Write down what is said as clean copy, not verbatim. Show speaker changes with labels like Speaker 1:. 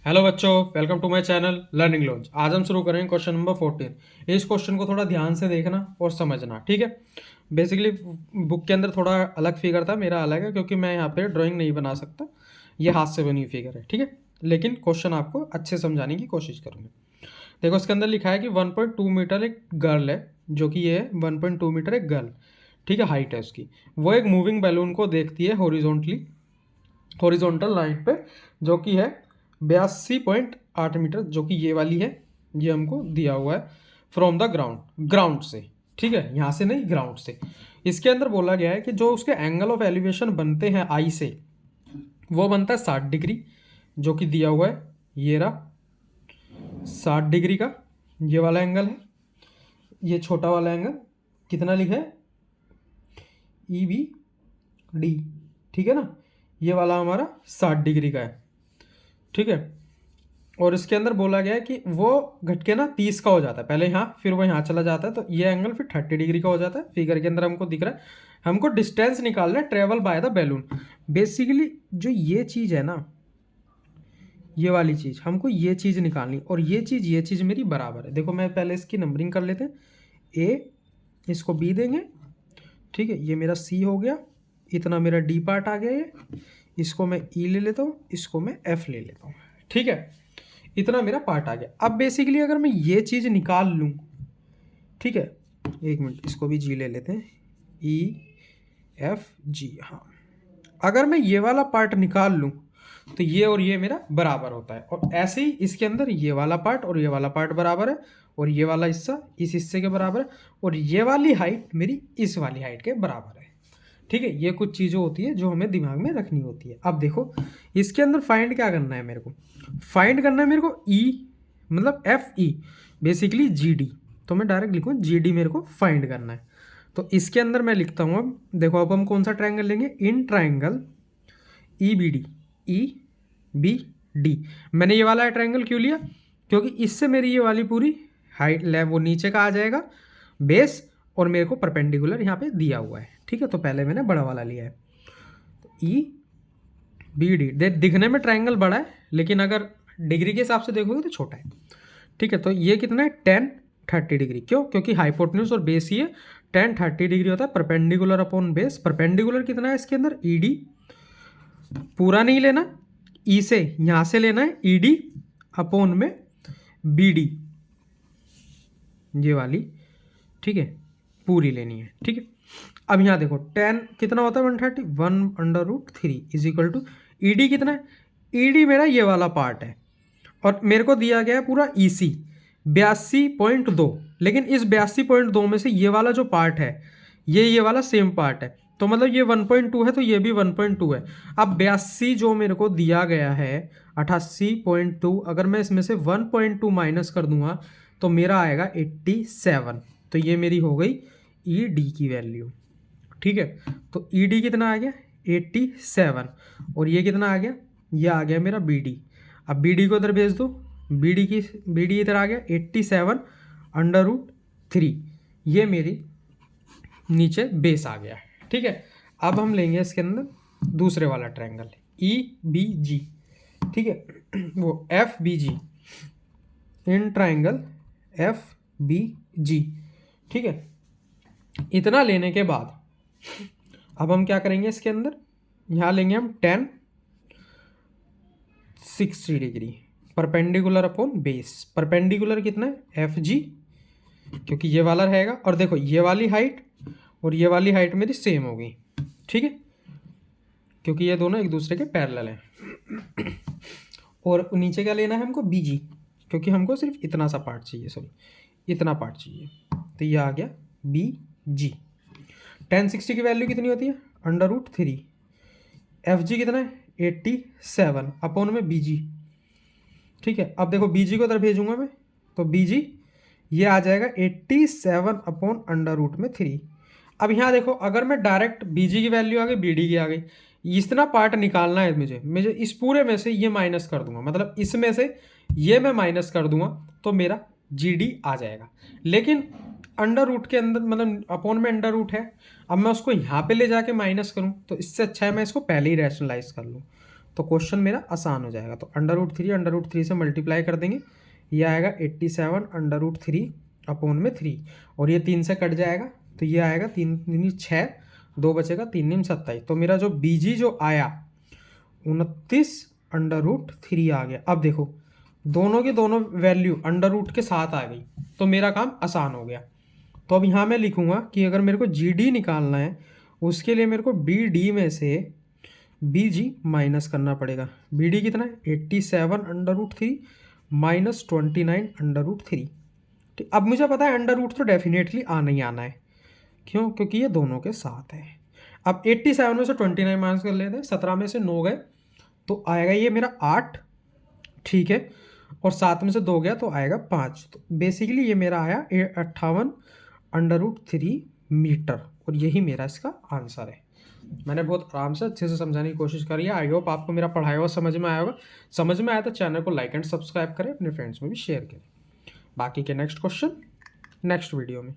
Speaker 1: Hello बच्चों, welcome to my channel learning launch. आज हम शुरू करेंगे क्वेश्चन नंबर 14। इस क्वेश्चन को थोड़ा ध्यान से देखना और समझना, ठीक है। बेसिकली बुक के अंदर थोड़ा अलग फिगर था, मेरा अलग है क्योंकि मैं यहाँ पे ड्राइंग नहीं बना सकता। ये हाथ से बनी हुई फिगर है, ठीक है। लेकिन क्वेश्चन आपको अच्छे समझाने की कोशिश करूँगा। देखो, इसके अंदर लिखा है कि 1.2 मीटर एक गर्ल है, जो कि ये है 1.2 मीटर एक गर्ल, ठीक है, हाइट है उसकी। वो एक मूविंग बैलून को देखती है हॉरिजॉन्टल लाइन पे, जो कि है 82.8 मीटर, जो कि ये वाली है। ये हमको दिया हुआ है फ्रॉम द ग्राउंड से, ठीक है, यहाँ से नहीं, ग्राउंड से। इसके अंदर बोला गया है कि जो उसके एंगल ऑफ एलिवेशन बनते हैं आई से, वो बनता है 60 डिग्री, जो कि दिया हुआ है, ये रहा 60 डिग्री का ये वाला एंगल है। ये छोटा वाला एंगल कितना लिखा है, EBD, ठीक है ना। ये वाला हमारा 60 डिग्री का है, ठीक है। और इसके अंदर बोला गया है कि वो घट के ना 30 का हो जाता है, पहले यहाँ फिर वो यहाँ चला जाता है, तो ये एंगल फिर 30 डिग्री का हो जाता है। फिगर के अंदर हमको दिख रहा है, हमको डिस्टेंस निकालना है travel by the balloon. Basically जो ये चीज़ है ना, ये वाली चीज़ हमको ये चीज़ निकालनी, और ये चीज़ मेरी बराबर है। देखो, मैं पहले इसकी नंबरिंग कर लेते हैं। ए, इसको B देंगे, ठीक है। ये मेरा C हो गया, इतना मेरा D पार्ट आ गया। ये इसको मैं E ले लेता हूँ, इसको मैं F ले लेता हूँ, ठीक है। इतना मेरा पार्ट आ गया। अब बेसिकली अगर मैं ये चीज़ निकाल लूँ, ठीक है, एक मिनट, इसको भी G ले लेते हैं, EFG। हाँ, अगर मैं ये वाला पार्ट निकाल लूँ तो ये और ये मेरा बराबर होता है, और ऐसे ही इसके अंदर ये वाला पार्ट और ये वाला पार्ट बराबर है, और ये वाला हिस्सा इस हिस्से के बराबर है, और ये वाली हाइट मेरी इस वाली हाइट के बराबर है, ठीक है। ये कुछ चीज़ें होती है जो हमें दिमाग में रखनी होती है। अब देखो, इसके अंदर फाइंड क्या करना है मेरे को, फाइंड करना है मेरे को E, मतलब FE, बेसिकली GD। तो मैं डायरेक्ट लिखूँ GD, मेरे को फाइंड करना है। तो इसके अंदर मैं लिखता हूँ, अब देखो, अब हम कौन सा ट्रायंगल लेंगे, इन ट्रायंगल EBD। मैंने ये वाला ट्रायंगल क्यों लिया, क्योंकि इससे मेरी ये वाली पूरी हाइट वो नीचे का आ जाएगा बेस, और मेरे को परपेंडिकुलर यहाँ पे दिया हुआ है, ठीक है। तो पहले मैंने बड़ा वाला लिया है, तो EBD। दिखने में ट्रायंगल बड़ा है, लेकिन अगर डिग्री के हिसाब से देखोगे तो छोटा है, ठीक है। तो ये कितना है, 10-30 डिग्री। क्यों, क्योंकि हाइपोटेन्यूज और बेस ही है, 10-30 डिग्री होता है परपेंडिकुलर अपॉन बेस। परपेंडिकुलर कितना है इसके अंदर, ED, पूरा नहीं लेना, ई से यहाँ से लेना है, ED अपॉन में BD, ये वाली, ठीक है, पूरी लेनी है, ठीक है। अब यहाँ देखो 10 कितना होता है, 130, 1/√3 इज इक्वल टू ED कितना है, ED मेरा ये वाला पार्ट है, और मेरे को दिया गया है पूरा EC 82.2। लेकिन इस 82.2 में से ये वाला जो पार्ट है, ये वाला सेम पार्ट है, तो मतलब ये 1.2 है, तो ये भी 1.2 है। अब 82 जो मेरे को दिया गया है 88.2, अगर मैं इसमें से 1.2 माइनस कर दूंगा तो मेरा आएगा 87। तो ये मेरी हो गई ED की वैल्यू, ठीक है। तो ED कितना आ गया, 87, और ये कितना आ गया, ये आ गया मेरा BD। अब BD को इधर भेज दो, BD इधर आ गया 87/√3, ये मेरी नीचे बेस आ गया, ठीक है। अब हम लेंगे इसके अंदर दूसरे वाला ट्रायंगल EBG, ठीक है, वो FBG, इन ट्रायंगल FBG, ठीक है। इतना लेने के बाद अब हम क्या करेंगे, इसके अंदर यहाँ लेंगे हम 10-60 degree perpendicular upon base. Perpendicular कितना है, FG, क्योंकि ये वाला रहेगा, और देखो ये वाली हाइट और ये वाली हाइट मेरी सेम हो गई, ठीक है, क्योंकि ये दोनों एक दूसरे के पैरेलल हैं। और नीचे क्या लेना है हमको, BG, क्योंकि हमको सिर्फ इतना सा पार्ट चाहिए, सॉरी इतना पार्ट चाहिए, तो ये आ गया BG। 1060 की वैल्यू कितनी होती है, √3। FG कितना है, 87 अपॉन में BG, ठीक है। अब देखो BG को इधर भेजूंगा मैं, तो BG ये आ जाएगा 87/√3। अब यहाँ देखो, अगर मैं डायरेक्ट BG की वैल्यू आ गई, BD की आ गई, इतना पार्ट निकालना है मुझे इस पूरे में से ये माइनस कर दूंगा, मतलब इसमें से ये मैं माइनस कर दूंगा तो मेरा GD आ जाएगा। लेकिन √, के अंदर मतलब अपॉन में √, है। अब मैं उसको यहाँ पे ले जाके माइनस करूँ, तो इससे अच्छा है मैं इसको पहले ही रैशनलाइज कर लूँ। तो क्वेश्चन मेरा आसान हो जाएगा। तो अंडर रूट 3 से मल्टीप्लाई कर देंगे, ये आएगा 87√3/3 और ये 3 से कट जाएगा तो ये आएगा 3 3 6, 2 बचेगा, 3 9 27। तो मेरा जो बीजी जो आया 29√3 आ गया। अब देखो दोनों की दोनों वैल्यू अंडर रूट के साथ आ गई तो मेरा काम आसान हो गया। तो अब यहाँ मैं लिखूँगा कि अगर मेरे को जी डी निकालना है उसके लिए मेरे को बी डी में से बी जी माइनस करना पड़ेगा। बी डी कितना है 87√3 माइनस 29√3। ठीक, अब मुझे पता है अंडर रूट तो डेफिनेटली आना ही आना है, क्यों? क्योंकि ये दोनों के साथ है। अब 87 में से 29 माइनस कर लेते हैं, 17 में से 9 गए तो आएगा ये मेरा 8, ठीक है, और 7 में से 2 गया तो आएगा 5। तो बेसिकली ये मेरा आया 58√3 मीटर और यही मेरा इसका आंसर है। मैंने बहुत आराम से अच्छे से समझाने की कोशिश करी है। आई होप आपको मेरा पढ़ाया हुआ समझ में आया होगा। समझ में आया तो चैनल को लाइक एंड सब्सक्राइब करें, अपने फ्रेंड्स में भी शेयर करें। बाकी के नेक्स्ट क्वेश्चन नेक्स्ट वीडियो में।